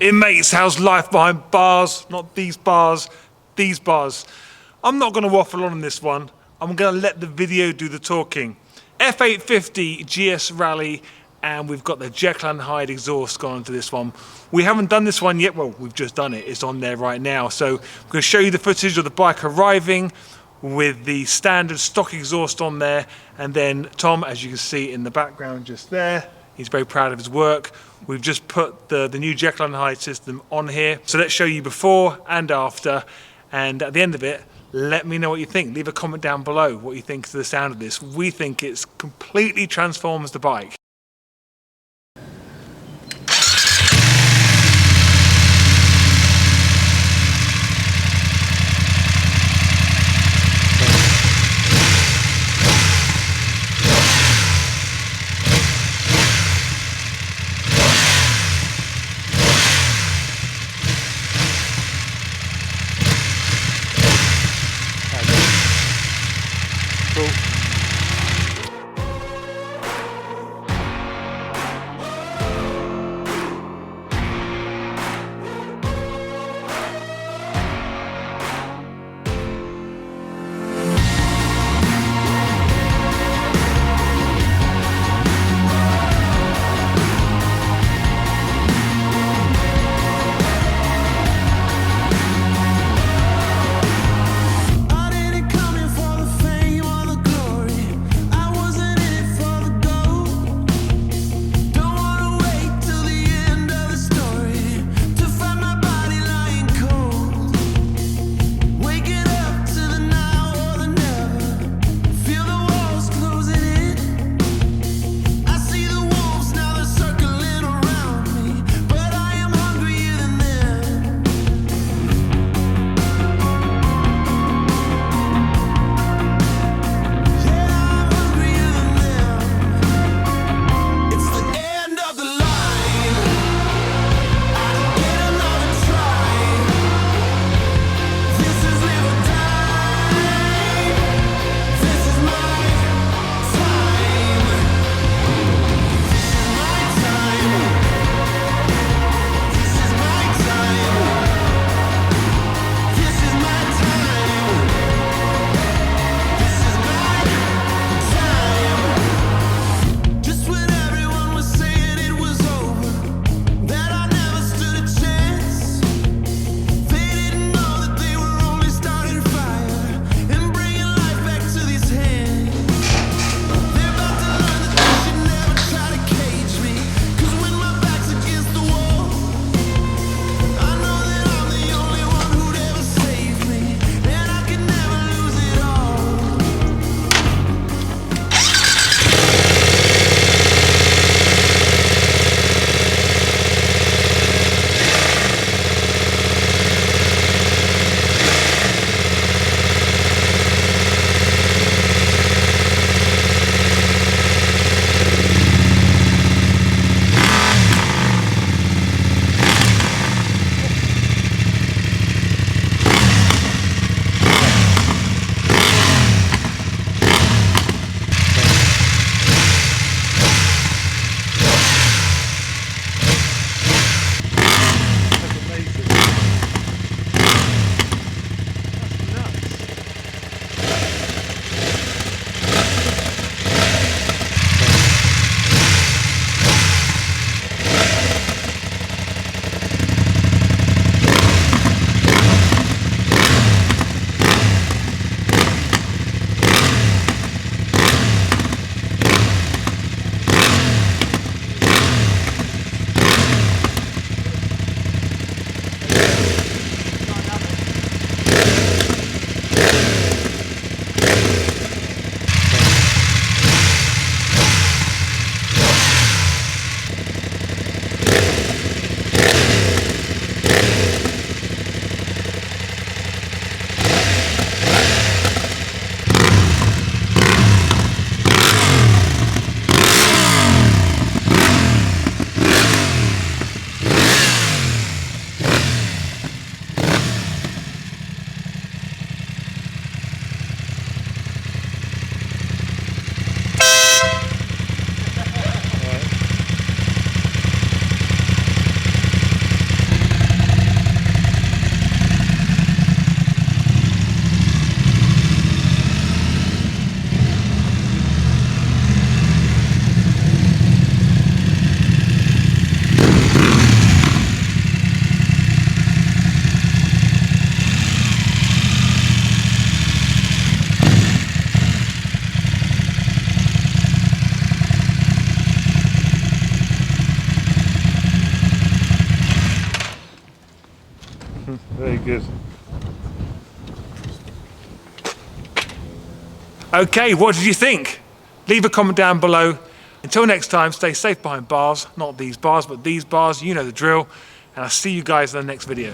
Hey mates, how's life behind bars? Not these bars, these bars. I'm not gonna waffle on this one. I'm gonna let the video do the talking. F850 GS Rally, and we've got the Jekill and Hyde exhaust going into this one. We haven't done this one yet. Well, we've just done it. It's on there right now. So I'm gonna show you the footage of the bike arriving with the standard stock exhaust on there. And then Tom, as you can see in the background just there, he's very proud of his work. We've just put the new Jekill and Hyde system on here. So let's show you before and after. And at the end of it, let me know what you think. Leave a comment down below what you think of the sound of this. We think it's completely transforms the bike. Very good. Okay, what did you think? Leave a comment down below. Until next time, stay safe behind bars. Not these bars, but these bars. You know the drill. And I'll see you guys in the next video.